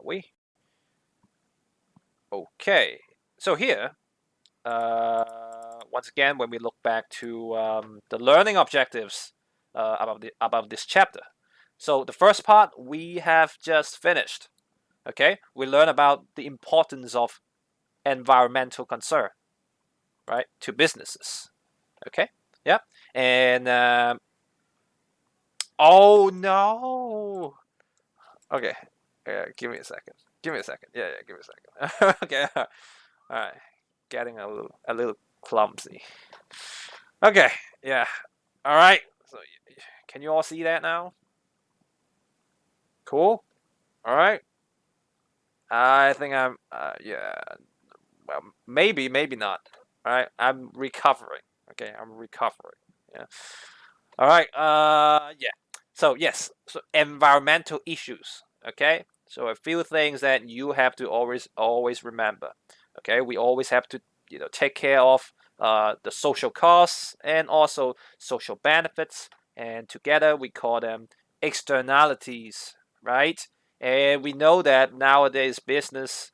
we? Okay, so here, once again, when we look back to the learning objectives about this chapter, so the first part we have just finished. Okay, we learn about the importance of environmental concern, right, to businesses. Okay, yeah, and oh no. Okay, give me a second. Give me a second. Yeah, give me a second. Okay, all right. Getting a little clumsy. Okay, yeah. All right. So, can you all see that now? Cool. All right. I think I'm. Yeah. Well, maybe, maybe not. All right. I'm recovering. Okay, I'm recovering. Yeah. All right. Yeah. So yes. So environmental issues. Okay. So a few things that you have to always remember. Okay. We always have to take care of the social costs and also social benefits, and together we call them externalities, right? And we know that nowadays businesses,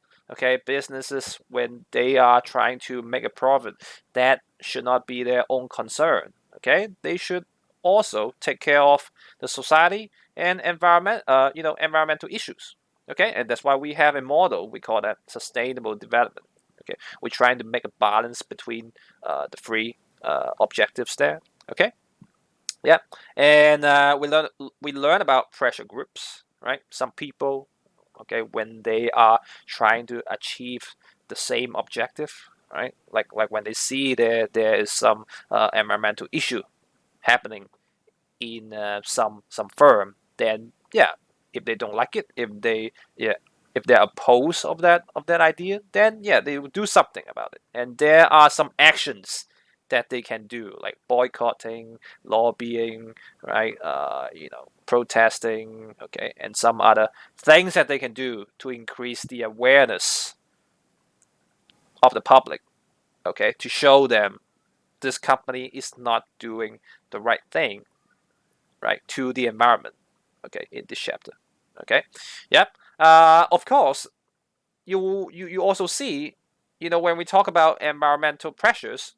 when they are trying to make a profit, that should not be their own concern. Okay, they should also take care of the society and environmental issues. Okay, and that's why we have a model, we call that sustainable development. Okay, we're trying to make a balance between the three objectives there. Okay, yeah, and we learn about pressure groups, right? Some people, okay, when they are trying to achieve the same objective, right? Like when they see there is some environmental issue happening in some firm, then yeah, if they don't like it, if they're opposed of that idea, then yeah, they will do something about it. And there are some actions that they can do, like boycotting, lobbying, right? Protesting, okay, and some other things that they can do to increase the awareness of the public, okay, to show them this company is not doing the right thing, right, to the environment, okay, in this chapter. Okay, yep. Of course, you also see, when we talk about environmental pressures,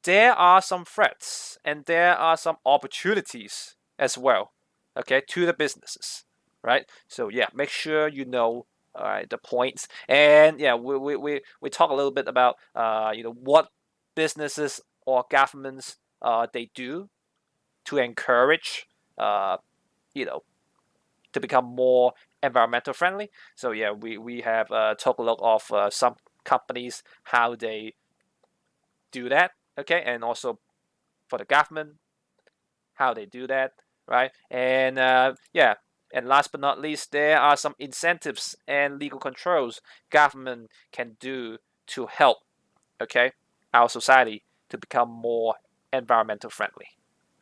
there are some threats and there are some opportunities as well, okay, to the businesses, right? So yeah, make sure you know, all right, the points. And yeah, we talk a little bit about what businesses or governments they do to encourage uh, you know to become more environmental friendly. So yeah, we have talked a lot of some companies, how they do that, okay, and also for the government, how they do that, right? And yeah, and last but not least, there are some incentives and legal controls government can do to help, okay, our society to become more environmental friendly.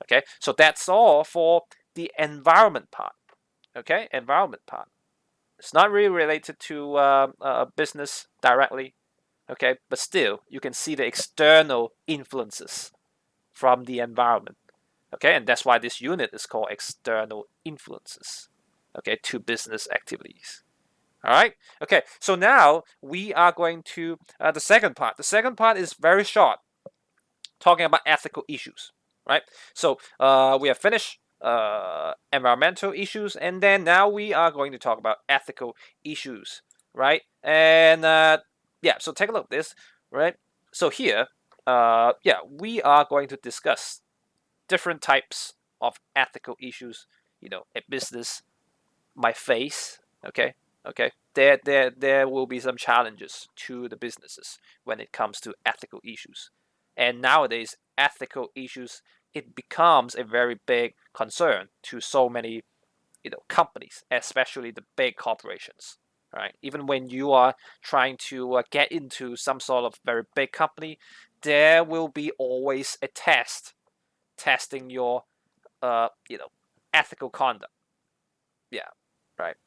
Okay, so that's all for the environment part. Okay, environment part. It's not really related to business directly. Okay, but still, you can see the external influences from the environment. Okay, and that's why this unit is called external influences. Okay, to business activities. All right. Okay, so now we are going to the second part. The second part is very short, talking about ethical issues. Right. So we have finished environmental issues, and then now we are going to talk about ethical issues, right? And yeah, so take a look at this, right? So here, yeah, we are going to discuss different types of ethical issues, a business might face. Okay, okay. There will be some challenges to the businesses when it comes to ethical issues, and nowadays ethical issues, it becomes a very big concern to so many companies, especially the big corporations. Right? Even when you are trying to get into some sort of very big company, there will be always a test testing your ethical conduct. Yeah, right.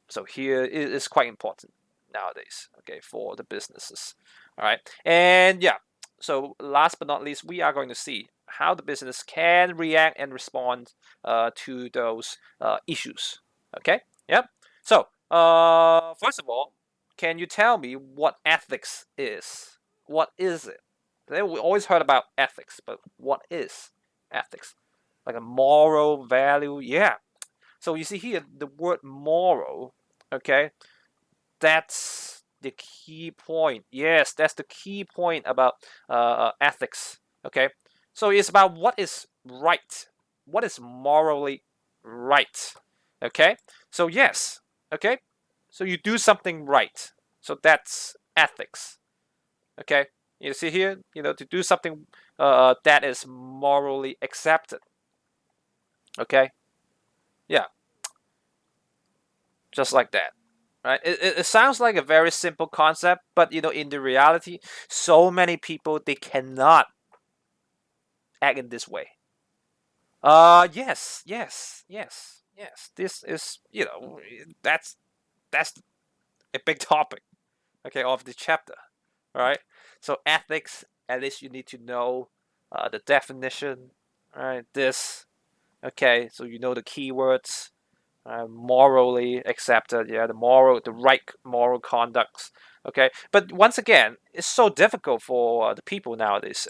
So here it is quite important nowadays, okay, for the businesses. All right, and yeah. So last but not least, we are going to see how the business can react and respond to those issues. Okay. Yep. So First of all, can you tell me what ethics is? What is it? We always heard about ethics, but what is ethics? Like a moral value? Yeah. So you see here the word moral, okay? That's the key point. Yes, that's the key point about ethics, okay? So it's about what is right, what is morally right, okay? So, yes, okay? So you do something right. So that's ethics, okay? You see here, to do something that is morally accepted, okay? Yeah, just like that. Right? It sounds like a very simple concept, but in the reality, so many people they cannot act in this way. Yes, yes, yes, yes. This is that's a big topic, okay, of the chapter. All right. So ethics, at least you need to know the definition. All right. This, okay. So you know the keywords. Morally accepted, yeah, the right moral conducts, okay. But once again, it's so difficult for the people nowadays,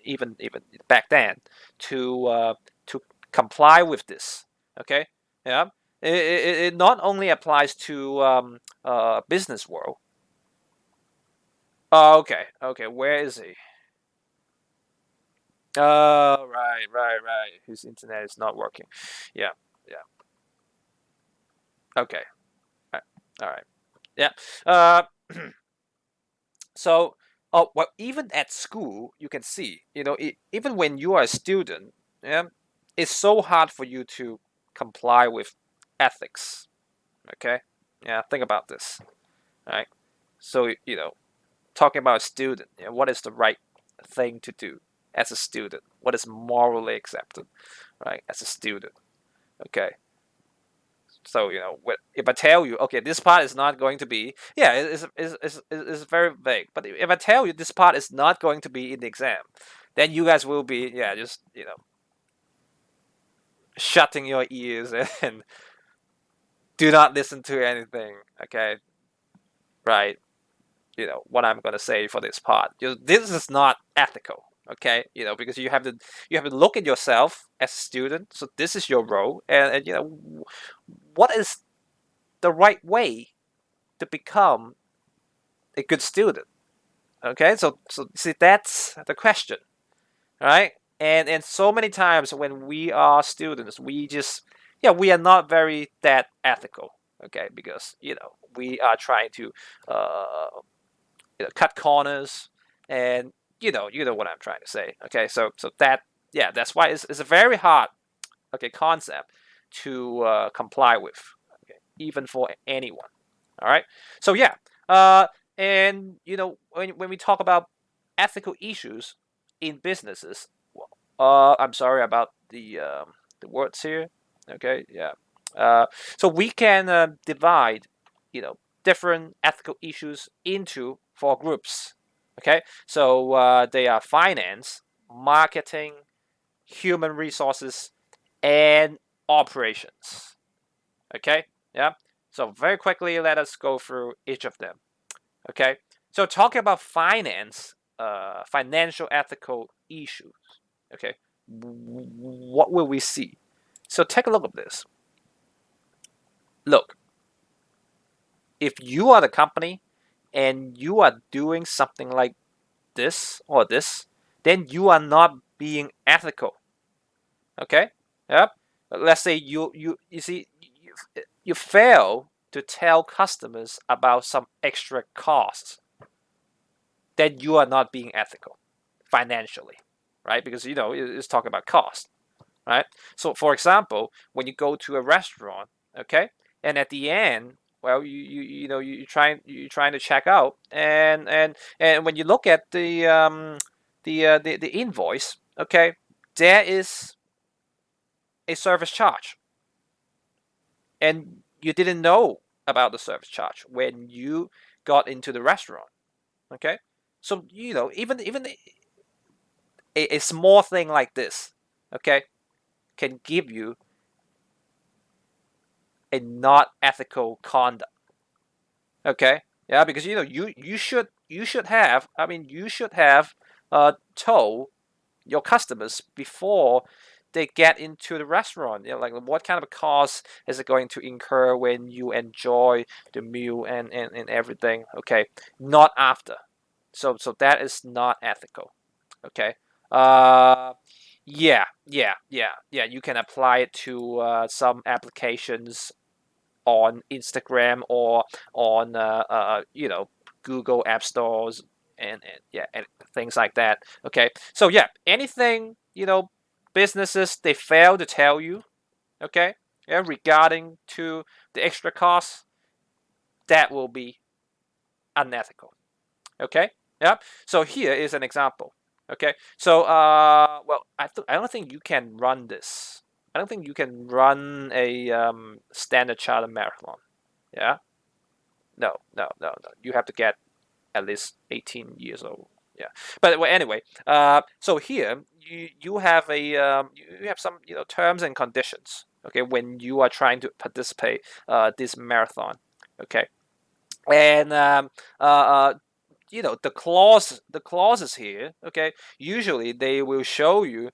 even back then, to comply with this, okay. Yeah, it not only applies to business world. Oh, okay, okay, where is he? Oh, right, right, right, his internet is not working. Yeah, yeah, okay, all right. Yeah. Uh, so, oh well, even at school, you can see, even when you are a student, yeah, it's so hard for you to comply with ethics. Okay. Yeah. Think about this. Right. So, talking about a student, what is the right thing to do as a student? What is morally accepted, right? As a student. Okay. So if I tell you, okay, this part is not going to be, yeah, it's very vague. But if I tell you this part is not going to be in the exam, then you guys will be, yeah, just shutting your ears and do not listen to anything. Okay, right? What I'm gonna say for this part. This is not ethical. Okay, because you have to look at yourself as a student. So this is your role, and what is the right way to become a good student. Okay, so see that's the question, right? And so many times when we are students, we just we are not very that ethical. Okay, because we are trying to uh, cut corners, and you know what I'm trying to say. Okay, so that that's why it's a very hard concept to comply with, okay, even for anyone. All right. So yeah, uh, and when we talk about ethical issues in businesses, I'm sorry about the words here. Okay. Yeah. Uh, so we can divide, you know, different ethical issues into four groups. Okay. So they are finance, marketing, human resources, and operations. Okay. Yeah. So very quickly, let us go through each of them. Okay. So talking about finance, financial ethical issues. Okay. What will we see? So take a look at this. Look, if you are the company and you are doing something like this or this, then you are not being ethical. Okay. Yep. Let's say you see you fail to tell customers about some extra costs, then you are not being ethical financially, right? Because it's talking about cost, right? So, for example, when you go to a restaurant, okay, and at the end, well, you're trying to check out, and when you look at the invoice, okay, there is a service charge, and you didn't know about the service charge when you got into the restaurant, okay. So even a small thing like this, okay, can give you a not ethical conduct. Okay, yeah, because you should have, I mean, you should have told your customers before they get into the restaurant, like what kind of a cost is it going to incur when you enjoy the meal and everything. Okay, not after. So that is not ethical. Okay. Yeah, you can apply it to some applications on Instagram or on Google App Stores and yeah, and things like that. Okay, so yeah, anything businesses they fail to tell you, okay, yeah, regarding to the extra costs, that will be unethical. Okay, yeah. So here is an example. Okay, so well, I don't think you can run this. I don't think you can run a standard charter marathon. Yeah, no. You have to get at least 18 years old. Yeah, but well, anyway, so here you have a you have some terms and conditions. Okay, when you are trying to participate this marathon. Okay, and the clauses here. Okay, usually they will show you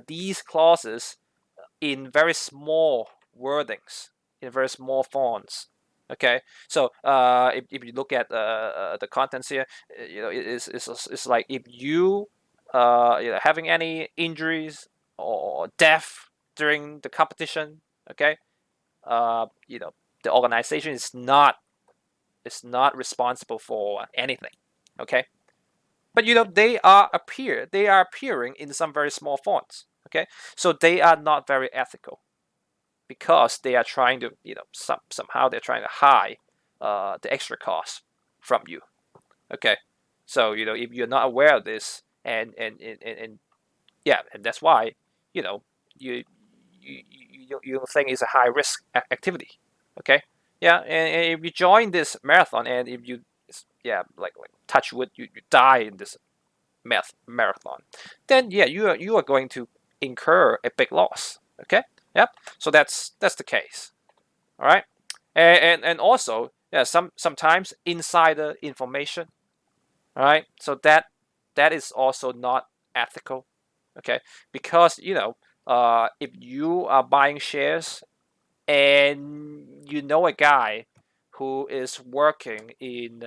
these clauses in very small wordings, in very small fonts. Okay, so if you look at the contents here, it's like if you having any injuries or death during the competition. Okay, the organization is not responsible for anything. Okay, but they are appearing in some very small fonts. Okay, so they are not very ethical because they are trying to somehow they're trying to hide the extra cost from you. Okay, so if you're not aware of this, and yeah, and that's why you know you you don't think it's a high risk activity. Okay, yeah, and if you join this marathon and if you yeah, like touch wood, you die in this marathon, then yeah, you are going to incur a big loss. Okay, yep. So that's the case. All right, and also yeah, sometimes insider information. All right, so that is also not ethical. Okay, because if you are buying shares and you know a guy who is working in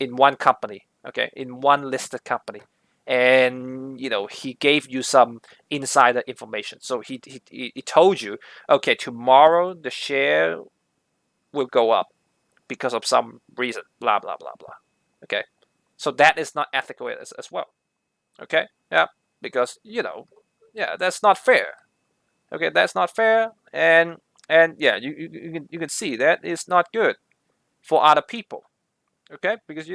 one company, okay, in one listed company, and he gave you some insider information. So he told you, okay, tomorrow the share will go up because of some reason, blah blah blah blah. Okay, so that is not ethical as well. Okay, yeah, because yeah, that's not fair. Okay, that's not fair, and yeah, you can see that it's not good for other people. Okay, because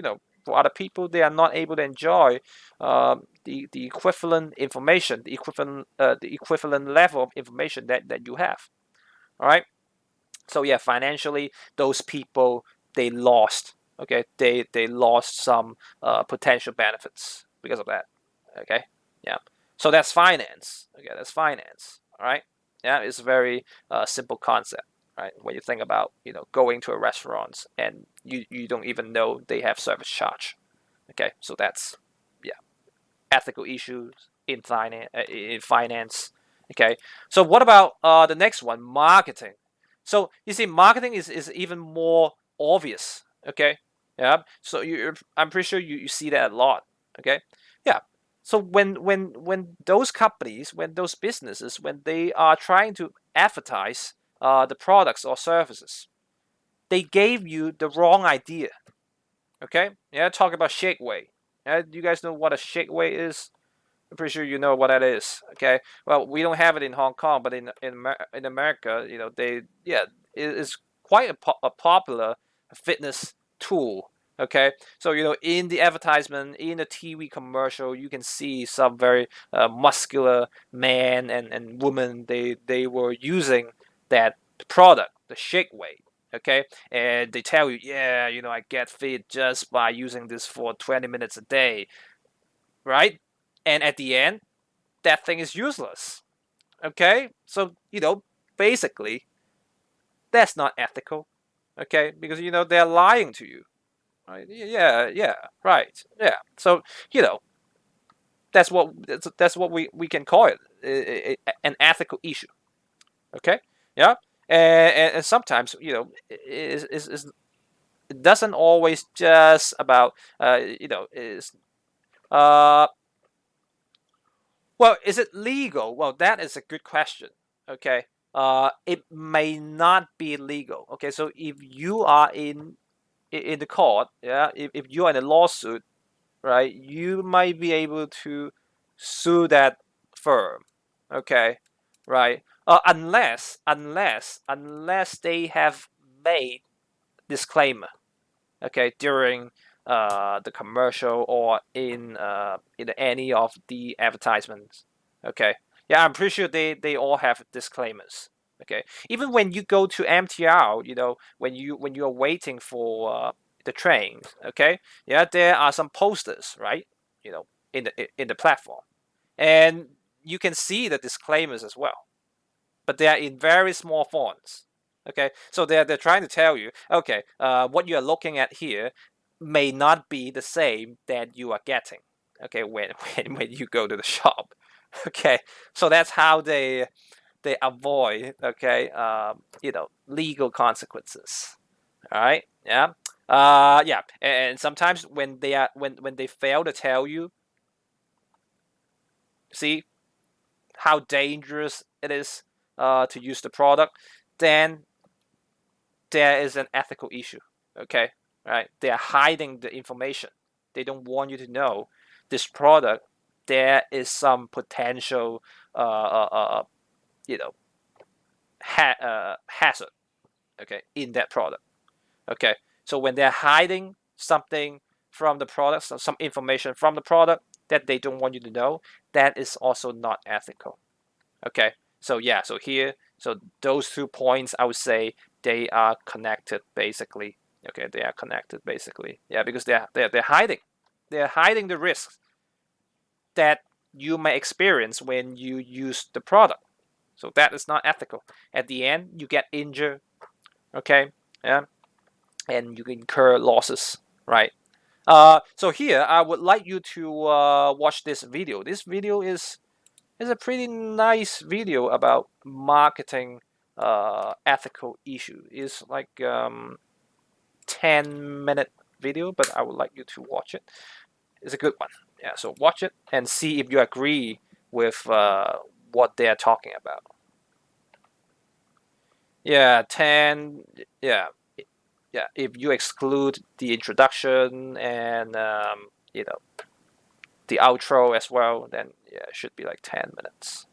for other people they are not able to enjoy the equivalent information, the equivalent level of information that you have. All right, so yeah, financially those people they lost. Okay, they lost some potential benefits because of that. Okay, yeah, so that's finance. Okay, that's finance. All right, yeah, it's a very simple concept, right? When you think about going to a restaurant and you don't even know they have service charge. Okay, so that's yeah, ethical issues in finance. Okay, so what about the next one, marketing? So you see, marketing is even more obvious. Okay, yeah. So I'm pretty sure you see that a lot. Okay, yeah. So when those companies, when those businesses, when they are trying to advertise the products or services, they gave you the wrong idea. Okay, yeah. Talk about shake weight. Yeah, do you guys know what a shake weight is? I'm pretty sure you know what that is. Okay. Well, we don't have it in Hong Kong, but in America, they yeah, it is quite a popular fitness tool. Okay. So in the advertisement, in the TV commercial, you can see some very muscular man and woman. They were using that product, the shake weight. Okay, and they tell you, yeah, I get fit just by using this for 20 minutes a day, right? And at the end, that thing is useless. Okay, so basically, that's not ethical, okay? Because they're lying to you, right? Yeah, right, yeah. So that's what we can call it, an ethical issue, okay? Yeah, and sometimes it doesn't always just about is uh well, is it legal? Well, that is a good question. Okay. It may not be legal. Okay, so if you are in the court, yeah, if you are in a lawsuit, right, you might be able to sue that firm. Okay, right. Unless they have made disclaimer, okay, during the commercial or in any of the advertisements. Okay, yeah, I'm pretty sure they all have disclaimers. Okay, even when you go to MTR, when you're waiting for the trains. Okay, yeah, there are some posters, right? In the platform, and you can see the disclaimers as well, but they are in very small fonts. Okay, so they're trying to tell you, okay, what you are looking at here may not be the same that you are getting. Okay, when when you go to the shop. Okay, so that's how they avoid, okay, legal consequences. All right, yeah, yeah, and sometimes when they fail to tell you, see how dangerous it is to use the product, then there is an ethical issue. Okay, right? They are hiding the information. They don't want you to know this product. There is some potential, you know, hazard. Okay, in that product. Okay, so when they're hiding something from the product, some information from the product that they don't want you to know, that is also not ethical. Okay, so yeah, so those 2 points, I would say they are connected basically. Okay, they are connected basically. Yeah, because they're hiding the risks that you may experience when you use the product. So that is not ethical. At the end, you get injured. Okay, yeah, and you incur losses. Right. So here I would like you to watch this video. This video is a pretty nice video about marketing ethical issue. It's like 10-minute video, but I would like you to watch it. It's a good one. Yeah, so watch it and see if you agree with what they're talking about. Yeah, 10. Yeah, yeah. If you exclude the introduction and the outro as well, then yeah, it should be like 10 minutes.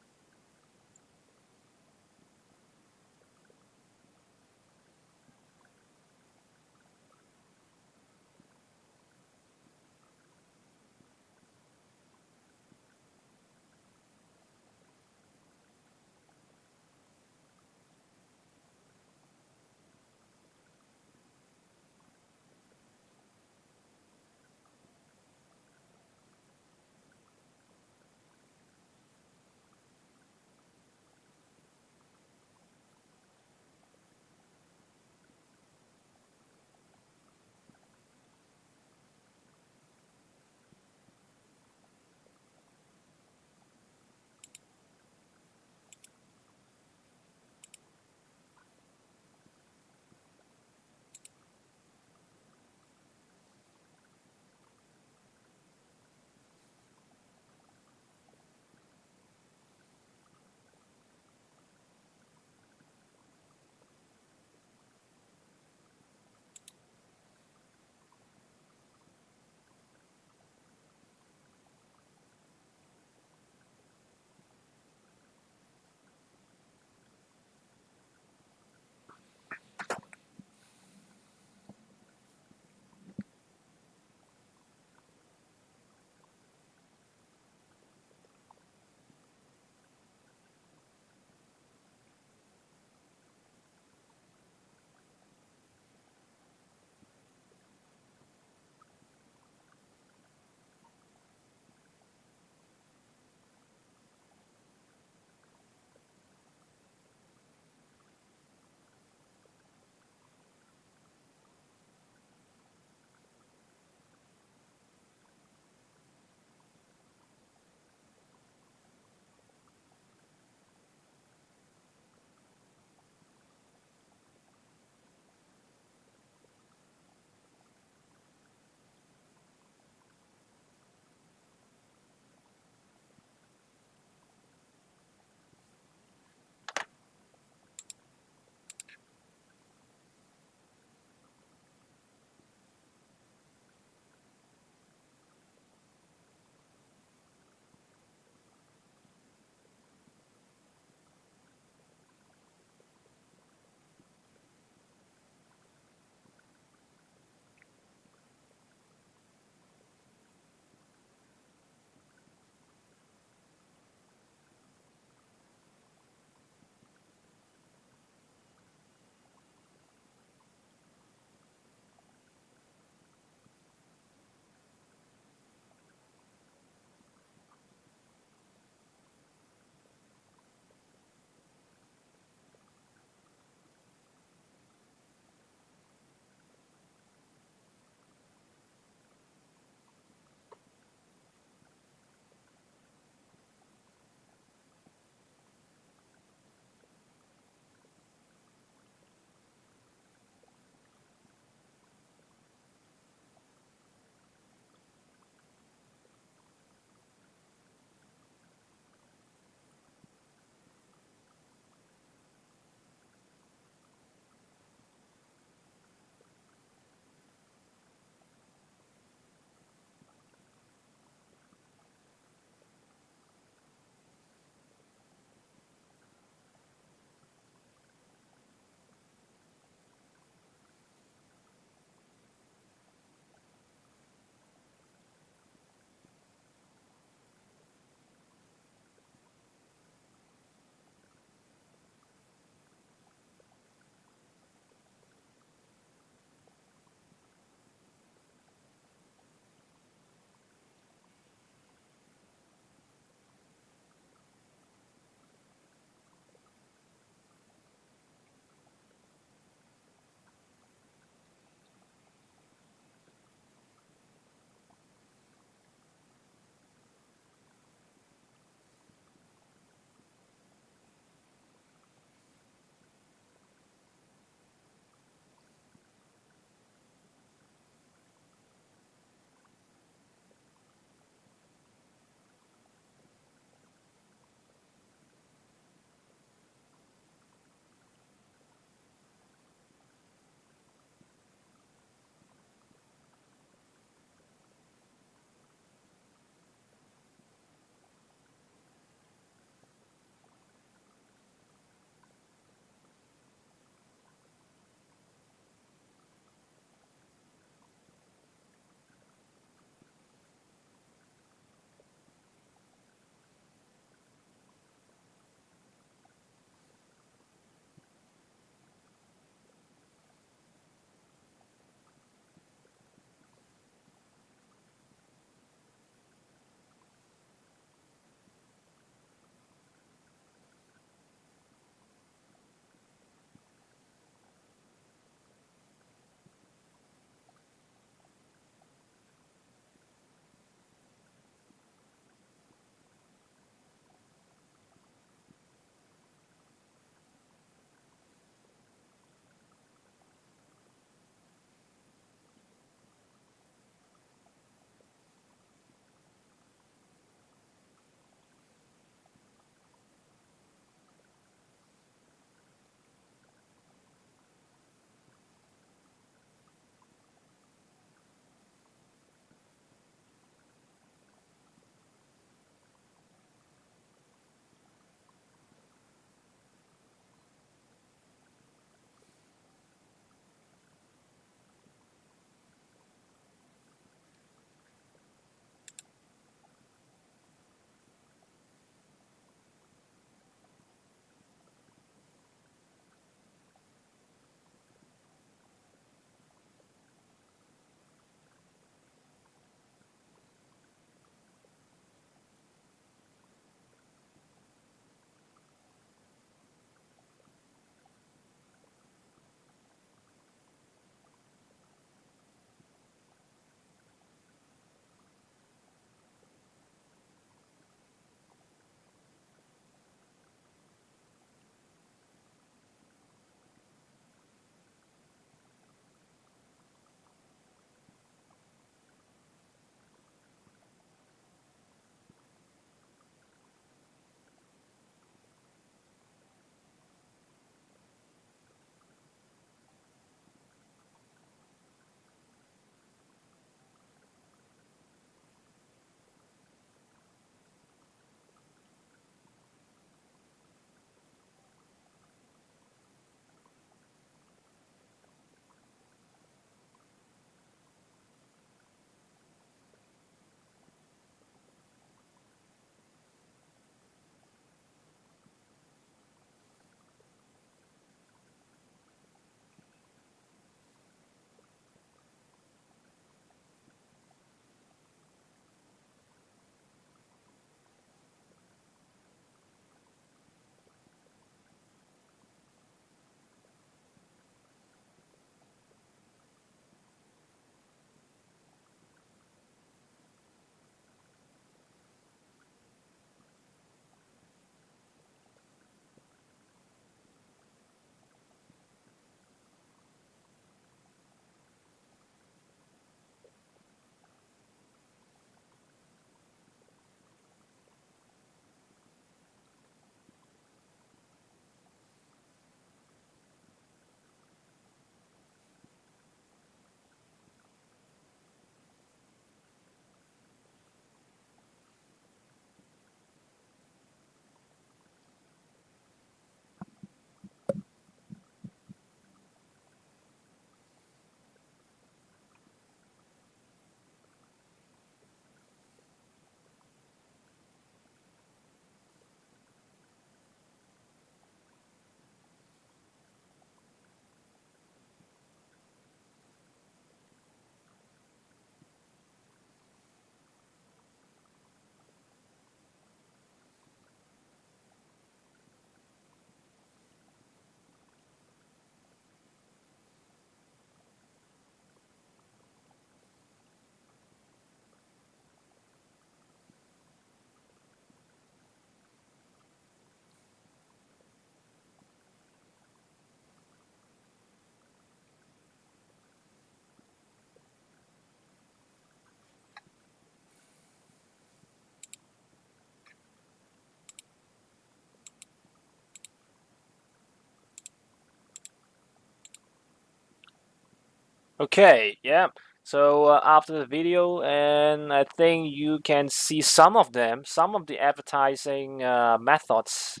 Okay, yeah. So after the video, and I think you can see some of them, some of the advertising methods,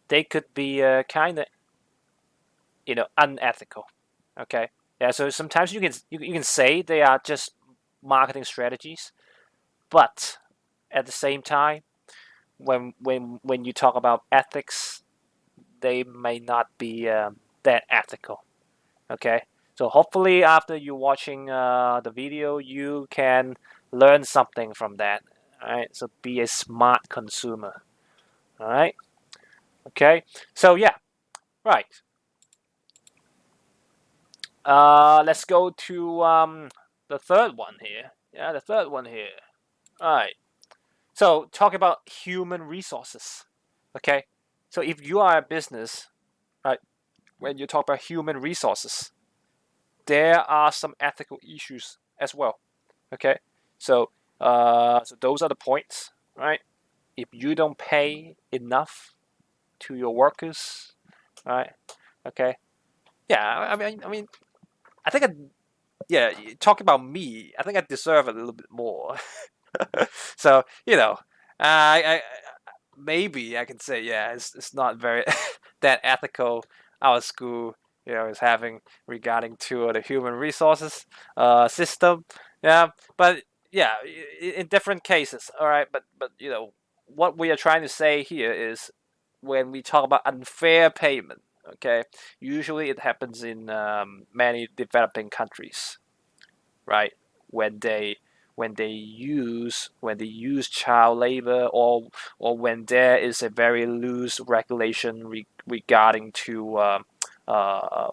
they could be kind of, unethical. Okay, yeah. So sometimes you can say they are just marketing strategies, but at the same time, when you talk about ethics, they may not be that ethical. Okay, so hopefully after you watching the video, you can learn something from that. All right, so be a smart consumer. All right, okay. So yeah, right. Let's go to the third one here. Yeah, the third one here. All right. So talk about human resources. Okay. So if you are a business, right, when you talk about human resources, there are some ethical issues as well. Okay. So so those are the points, right? If you don't pay enough to your workers, right? Okay. Yeah. I mean, I think yeah, talk about me. I think I deserve a little bit more. So I maybe I can say yeah, it's not very that ethical. Our school, is having regarding to the human resources system. Yeah, but yeah, in different cases. All right, but what we are trying to say here is when we talk about unfair payment. Okay, usually it happens in many developing countries, right? When they use child labor, or when there is a very loose regulation regarding to uh,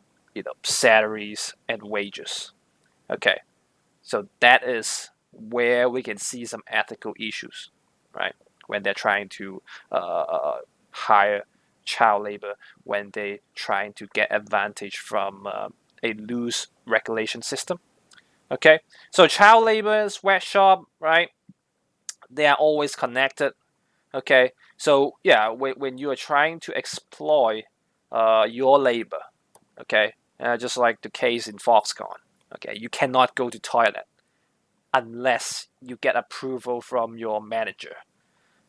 salaries and wages. Okay, so that is where we can see some ethical issues, right? When they're trying to hire child labor, when they trying to get advantage from a loose regulation system. Okay, so child labor, sweatshop, right? They are always connected. Okay, so yeah, when you are trying to exploit your labor, okay, just like the case in Foxconn, okay, you cannot go to toilet unless you get approval from your manager.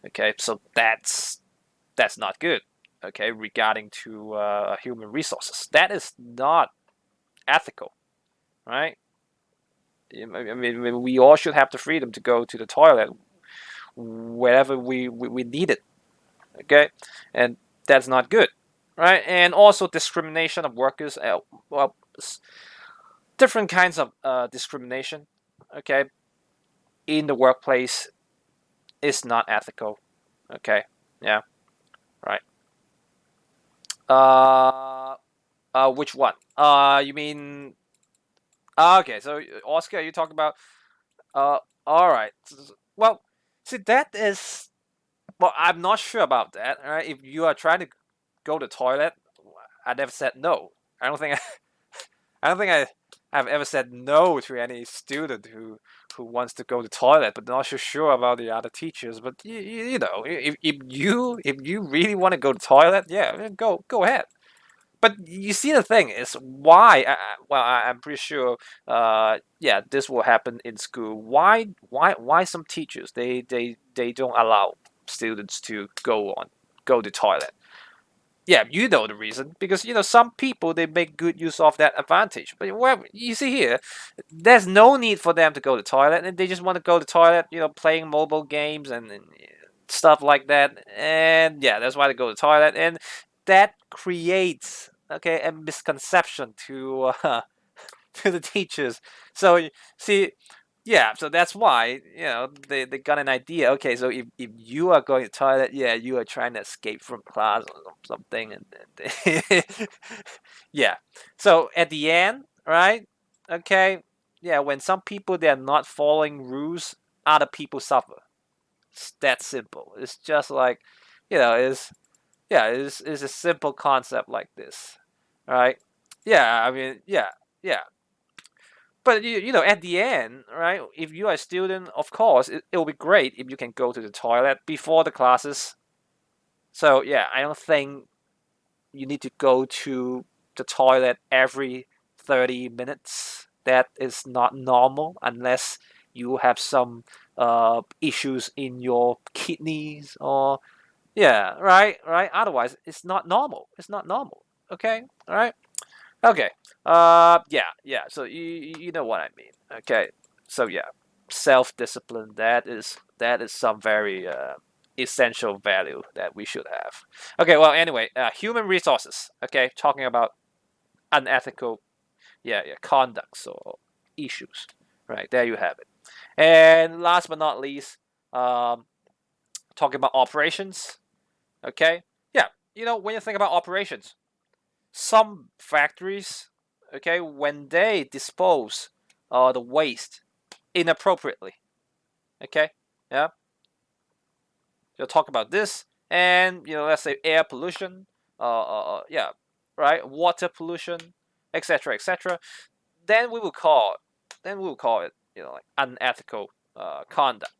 Okay, so that's not good. Okay, regarding to human resources, that is not ethical, right? I mean, we all should have the freedom to go to the toilet wherever we need it. Okay, and that's not good, right? And also discrimination of workers. Well, different kinds of discrimination. Okay, in the workplace is not ethical. Okay, yeah, right. Uh, which one? You mean? Okay, so Oscar, you talk about. Uh, all right. Well, see, that is. Well, I'm not sure about that. All right, if you are trying to go to the toilet, I never said no. I don't think I don't think I've ever said no to any student who wants to go to the toilet, but not so sure about the other teachers. But if you really want to go to the toilet, yeah, go ahead. But you see, the thing is why? Well, I'm pretty sure. Yeah, this will happen in school. Why some teachers they don't allow students to go to toilet? Yeah, you know the reason, because some people they make good use of that advantage. But well, you see here, there's no need for them to go to the toilet, and they just want to go to the toilet, playing mobile games and stuff like that. And yeah, that's why they go to the toilet, and that creates a misconception to to the teachers. So see, yeah, so that's why they got an idea. Okay, so if you are going to toilet, yeah, you are trying to escape from class or something, and yeah. So at the end, right? Okay, yeah, when some people they are not following rules, other people suffer. It's that simple. It's just like, it's yeah, it's a simple concept like this, right? Yeah, I mean, yeah, but at the end, right? If you are a student, of course, it'll be great if you can go to the toilet before the classes. So yeah, I don't think you need to go to the toilet every 30 minutes. that is not normal unless you have some issues in your kidneys or yeah, right. Otherwise, it's not normal. It's not normal. Okay, all right. Okay. Yeah. So you know what I mean. Okay. So yeah, self-discipline. That is some very essential value that we should have. Okay. Well, anyway, human resources. Okay, talking about unethical, conducts or issues. Right there, you have it. And last but not least, um, talking about operations. Okay. Yeah. When you think about operations, some factories, okay, when they dispose the waste inappropriately, okay, yeah, you'll talk about this, and let's say air pollution, yeah, right, water pollution, etc., etc. Then we will call it, like unethical conduct.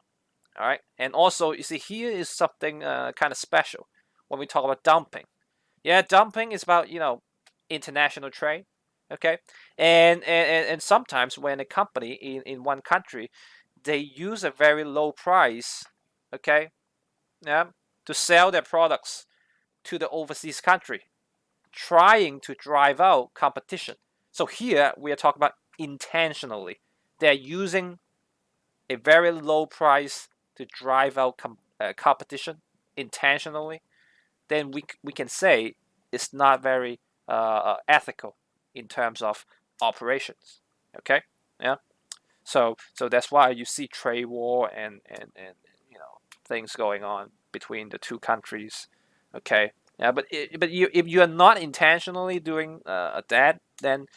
All right, and also you see here is something kind of special when we talk about dumping. Yeah, dumping is about international trade. Okay, and sometimes when a company in one country, they use a very low price. Okay, yeah, to sell their products to the overseas country, trying to drive out competition. So here we are talking about intentionally. They're using a very low price to drive out competition intentionally. Then we can say it's not very ethical in terms of operations. Okay, yeah. So that's why you see trade war and things going on between the two countries. Okay, yeah. But if you are not intentionally doing that, then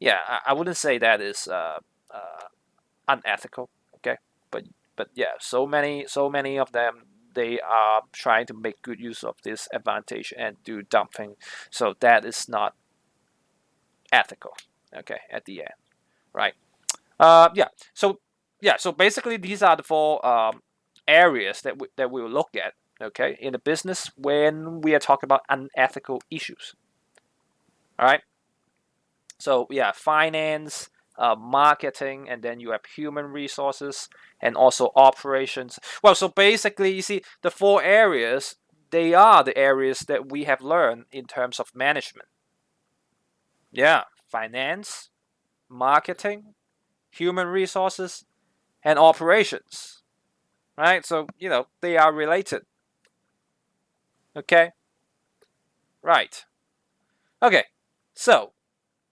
yeah, I wouldn't say that is unethical. Okay, but yeah, so many of them, they are trying to make good use of this advantage and do dumping, so that is not ethical. Okay, at the end, right? Yeah. So basically, these are the four areas that we will look at. Okay, in the business when we are talking about unethical issues. All right. So yeah, finance, marketing, and then you have human resources and also operations. Well, so basically, you see the four areas. They are the areas that we have learned in terms of management. Yeah, finance, marketing, human resources, and operations. Right. So they are related. Okay. Right. Okay. So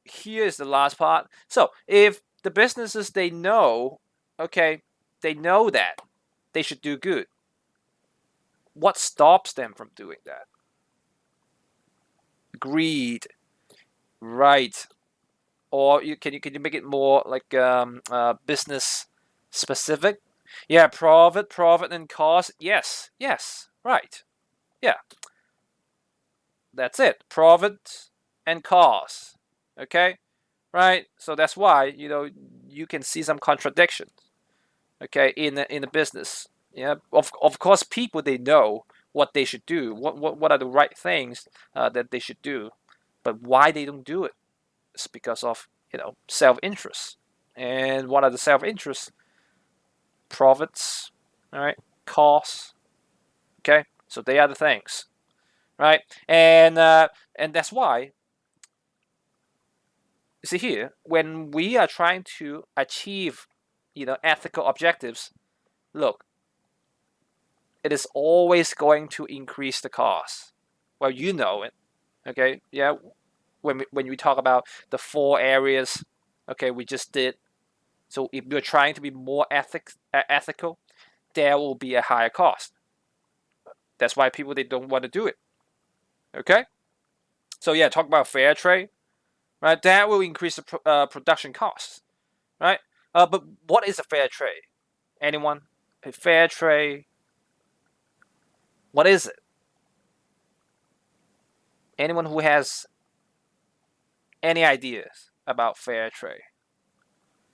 here is the last part. So if the businesses they know, okay, they know that they should do good. What stops them from doing that? Greed, right? Or can you make it more like business specific? Yeah, profit and cost. Yes, right. Yeah, that's it. Profit and cost. Okay, right. So that's why you can see some contradictions. Okay, in the business. Yeah, of course, people they know what they should do. What are the right things that they should do, but why they don't do it? It's because of self interest. And what are the self interests? Profits, all right, costs. Okay, so they are the things, right? And that's why you see here when we are trying to achieve ethical objectives. Look, it is always going to increase the cost. Well, you know it. Okay, yeah. When we talk about the four areas, okay, we just did. So if you're trying to be more ethical, there will be a higher cost. That's why people they don't want to do it. Okay. So yeah, talk about fair trade, right? That will increase the production costs, right? But what is a fair trade? Anyone? A fair trade. What is it? Anyone who has any ideas about fair trade?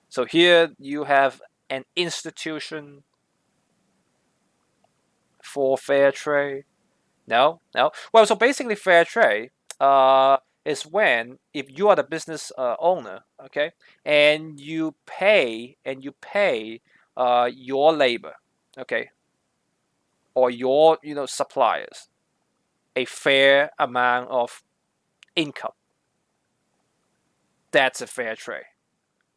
So here you have an institution for fair trade. No, no. Well, so basically, fair trade is when, if you are the business owner, okay, and you pay your labor, okay, or your suppliers a fair amount of income. That's a fair trade.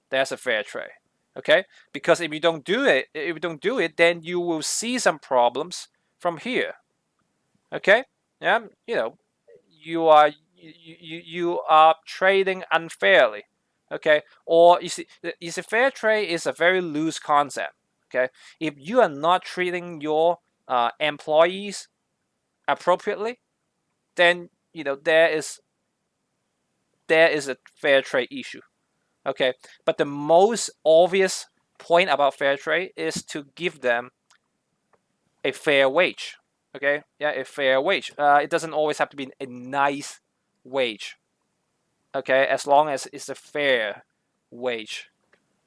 That's a fair trade. Okay, because if you don't do it, then you will see some problems from here. Okay, yeah, you are trading unfairly. Okay, or you see, fair trade is a very loose concept. Okay, if you are not treating your employees appropriately, then there is a fair trade issue. Okay, but the most obvious point about fair trade is to give them a fair wage. Okay, yeah, a fair wage. It doesn't always have to be a nice wage. Okay, as long as it's a fair wage.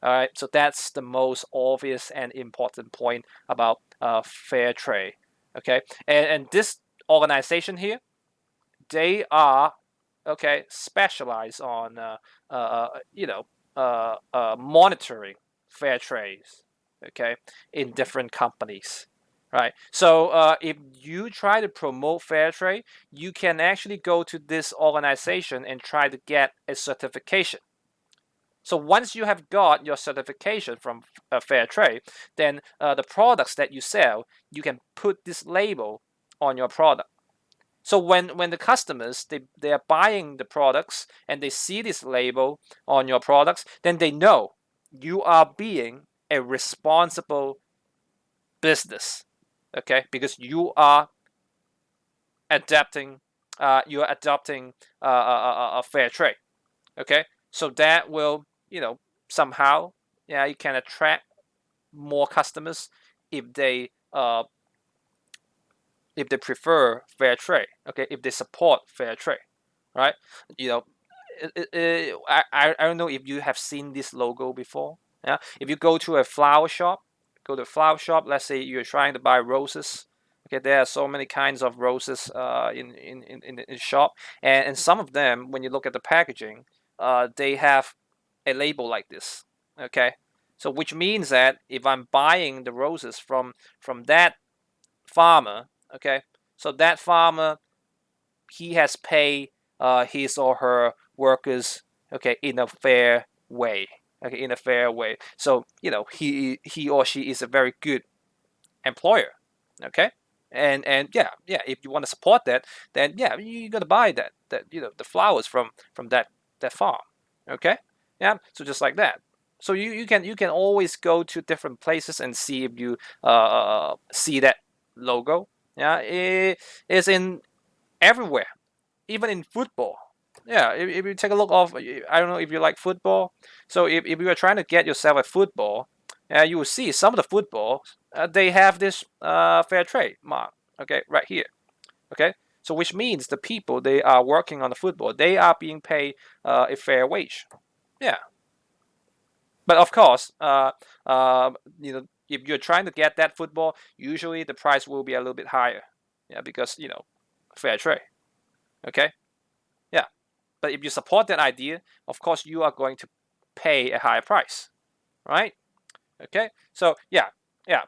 All right, so that's the most obvious and important point about fair trade. Okay, and this organization here, they are specialized on monitoring fair trades, okay, in different companies, right? So if you try to promote fair trade, you can actually go to this organization and try to get a certification. So once you have got your certification from fair trade, then the products that you sell, you can put this label on your product. So when the customers they are buying the products and they see this label on your products, then they know you are being a responsible business, okay? Because you are adopting a fair trade, okay? So that will somehow, yeah, you can attract more customers if they uh, if they prefer fair trade, okay, if they support fair trade, right? You know, I don't know if you have seen this logo before. Yeah, if you go to a flower shop. Let's say you're trying to buy roses. Okay, there are so many kinds of roses in the shop, and some of them, when you look at the packaging, they have a label like this. Okay, so which means that if I'm buying the roses from that farmer, okay, so that farmer, he has paid his or her workers, okay, in a fair way, okay, in a fair way. So he or she is a very good employer, okay. And yeah, if you want to support that, then yeah, you got to buy that the flowers from that farm, okay. Yeah, so just like that. So you can always go to different places and see if you see that logo. Yeah, it is in everywhere, even in football. Yeah, if you take a look of, I don't know if you like football. So if you are trying to get yourself a football, you will see some of the football, they have this fair trade mark. Okay, right here. Okay, so which means the people they are working on the football, they are being paid a fair wage. Yeah, but of course, if you're trying to get that football, usually the price will be a little bit higher. Yeah, because fair trade. Okay. Yeah. But if you support that idea, of course you are going to pay a higher price, right? Okay. So yeah.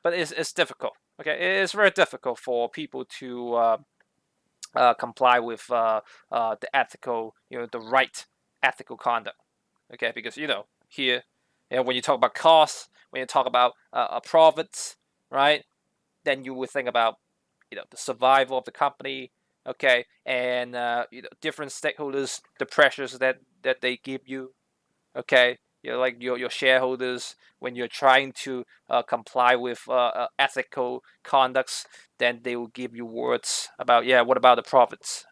But it's difficult. Okay, it's very difficult for people to comply with the ethical, the right ethical conduct. Okay, because here, when you talk about costs, when you talk about profits, right? Then you would think about the survival of the company, okay, and different stakeholders, the pressures that they give you, okay. Like your shareholders, when you're trying to comply with ethical conducts, then they will give you words about, yeah, what about the profits?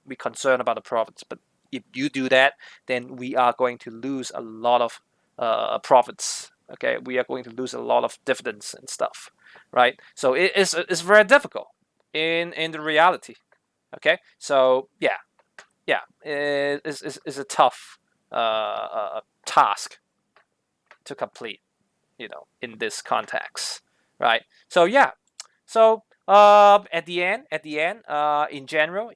We're concerned about the profits, but if you do that, then we are going to lose a lot of profits. Okay, we are going to lose a lot of dividends and stuff, right? So it's very difficult in the reality. Okay, so yeah, it's a tough task to complete, in this context, right? So yeah, so at the end, in general,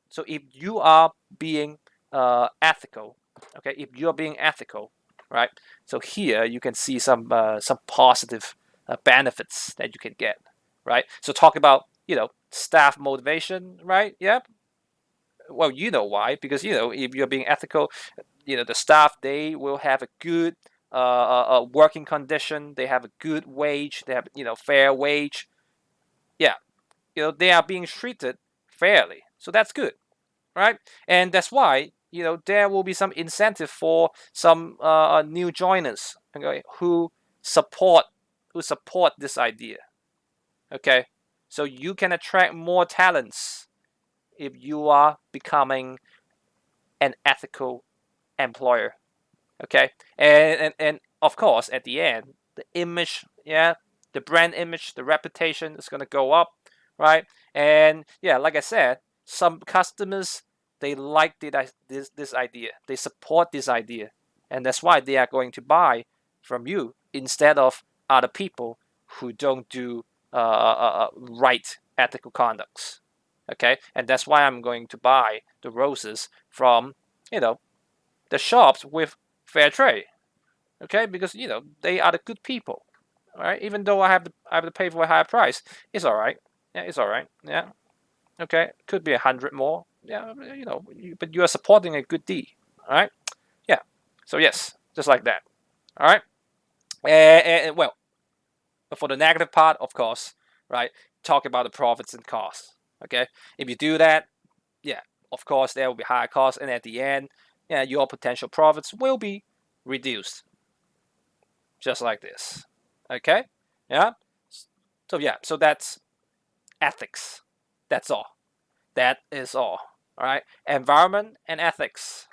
so if you are being ethical, okay, if you're being ethical, right? So here you can see some positive benefits that you can get, right? So talk about staff motivation, right? Yeah. Well, you know why? Because if you're being ethical, the staff, they will have a good working condition. They have a good wage. They have fair wage. Yeah, they are being treated fairly. So that's good, right? And that's why there will be some incentive for some new joiners, okay, who support this idea. Okay, so you can attract more talents if you are becoming an ethical employer. Okay, and of course at the end the image, yeah, the brand image, the reputation is going to go up, right? And yeah, like I said, some customers, they like this idea, they support this idea, and that's why they are going to buy from you instead of other people who don't do right ethical conducts. Okay, and that's why I'm going to buy the roses from you know the shops with fair trade. Okay, because they are the good people. All right, even though I have to pay for a higher price, it's all right. Yeah, it's all right. Yeah. Okay, could be 100 more. Yeah, but you are supporting a good deed. All right. Yeah. So yes, just like that. All right. And well, for the negative part, of course, right? Talk about the profits and costs. Okay, if you do that, yeah, of course there will be higher costs, and at the end, yeah, your potential profits will be reduced, just like this. Okay, yeah. So yeah, so that's ethics. That's all. That is all. All right, environment and ethics.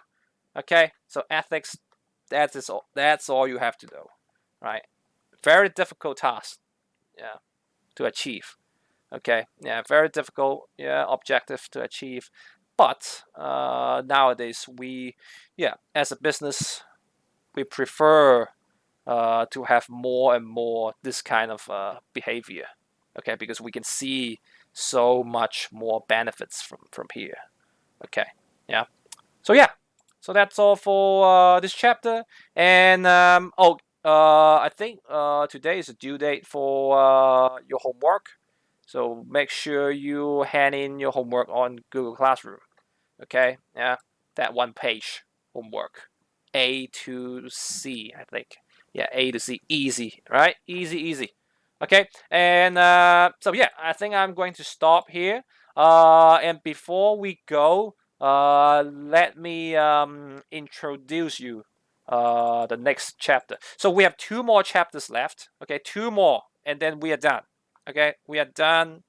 Okay, so ethics. That is all. That's all you have to do. Right. Very difficult task. Yeah, to achieve. Okay, yeah, very difficult, yeah, objective to achieve, but nowadays yeah, as a business, we prefer to have more and more this kind of behavior. Okay, because we can see so much more benefits from here. Okay, yeah. So yeah, so that's all for this chapter. And I think today is the due date for your homework. So make sure you hand in your homework on Google Classroom. Okay, yeah, that one page homework, A to C, I think. Yeah, A to C, easy, right? Easy, easy. Okay, and so yeah, I think I'm going to stop here. And before we go, let me introduce you the next chapter. So we have two more chapters left. Okay, two more, and then we are done. Okay, we are done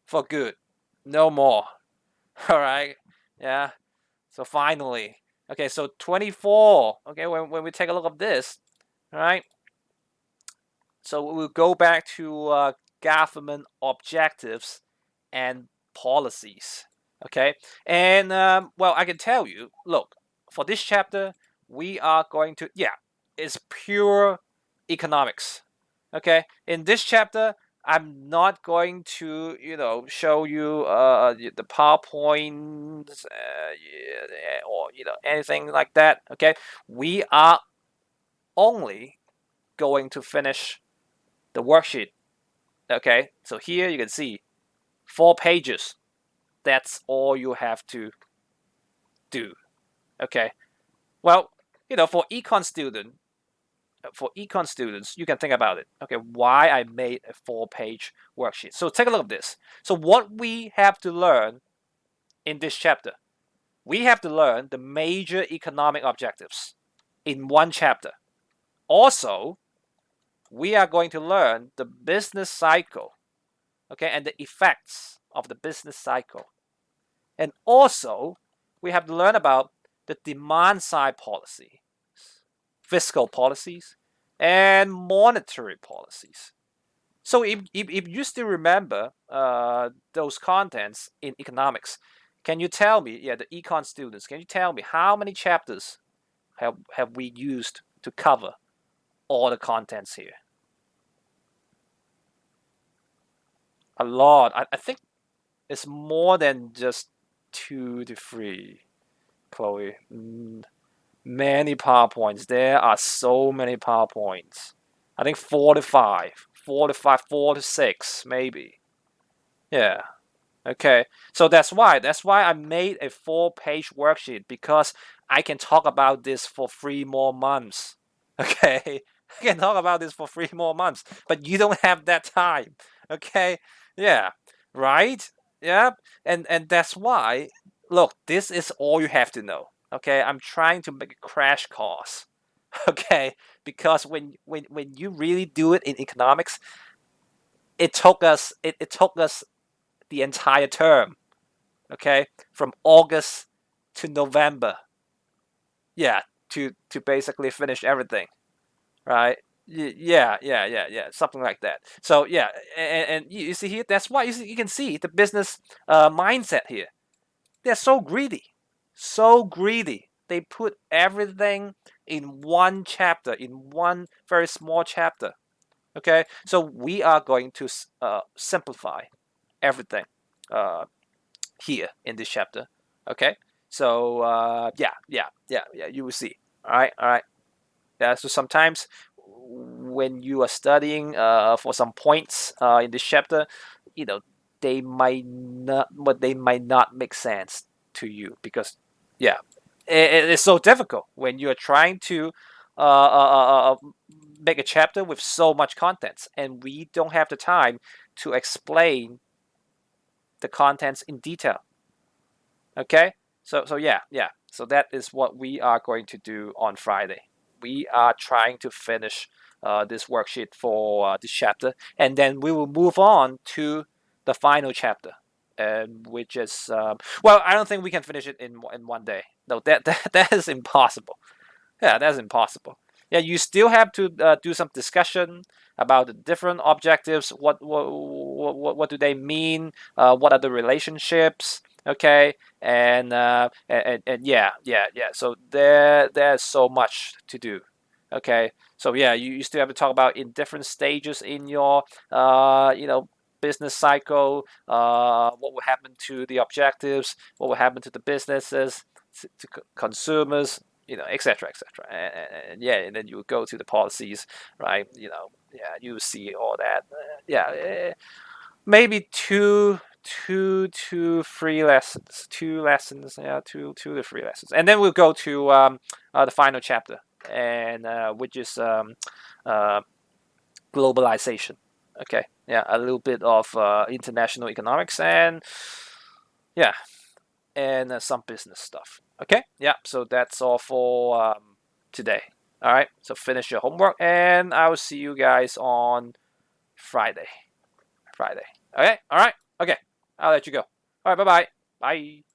for good. No more. All right. Yeah. So finally, okay. So 24. Okay, when we take a look at this, all right. So we'll go back to government objectives and policies. Okay, and well, I can tell you. Look, for this chapter, we are going to it's pure economics. Okay, in this chapter, I'm not going to show you the PowerPoint or anything like that. Okay, we are only going to finish the worksheet. Okay, so here you can see 4 pages. That's all you have to do. Okay, well, for econ students, you can think about it. Okay, why I made a 4 page worksheet. So take a look at this. So what we have to learn in this chapter, we have to learn the major economic objectives in one chapter. Also, we are going to learn the business cycle, okay, and the effects of the business cycle. And also, we have to learn about the demand side policy, fiscal policies, and monetary policies. So if you still remember those contents in economics, can you tell me, yeah, the econ students, can you tell me how many chapters have we used to cover all the contents here? A lot. I think it's more than just 2 to 3. Chloe. Many PowerPoints. There are so many PowerPoints. I think 4 to 5, 4 to 5, 4 to 6, maybe. Yeah. Okay. So that's why I made a 4-page worksheet, because I can talk about this for 3 more months. Okay. I can talk about this for 3 more months, but you don't have that time. Okay. Yeah. Right. Yeah. And that's why. Look, this is all you have to know. Okay. I'm trying to make a crash course. Okay. Because when you really do it in economics, it took us the entire term. Okay, from August to November. Yeah, to basically finish everything, right? Yeah, something like that. So yeah, and you see here, that's why you can see the business mindset here. They're so greedy, so greedy. They put everything in one chapter, in one very small chapter. Okay, so we are going to simplify everything uh, here in this chapter. Okay, so yeah, you will see. All right. Yeah, so sometimes when you are studying for some points in this chapter, you know, they might not make sense to you, because yeah, it's so difficult when you are trying to uh, uh, uh, uh, make a chapter with so much contents, and we don't have the time to explain the contents in detail. Okay, so yeah, so that is what we are going to do on Friday. We are trying to finish this worksheet for this chapter, and then we will move on to the final chapter, and which is well, I don't think we can finish it in one day. No, that is impossible. Yeah, that's impossible. Yeah, you still have to do some discussion about the different objectives. What do they mean? What are the relationships? Okay, and yeah. So there's so much to do. Okay, so yeah, you still have to talk about in different stages in your business cycle. What will happen to the objectives? What will happen to the businesses, to consumers? Etc., etc. And yeah, and then you go to the policies, right? Yeah, you see all that. Yeah, maybe two, 3 lessons, 2 lessons, yeah, 2 to 3 lessons, and then we'll go to the final chapter, and which is uh, globalization. Okay, yeah, a little bit of international economics, and yeah, and some business stuff. Okay, yeah, so that's all for today. All right, so finish your homework, and I will see you guys on Friday. Friday. Okay, all right, okay, I'll let you go. All right, bye bye. Bye.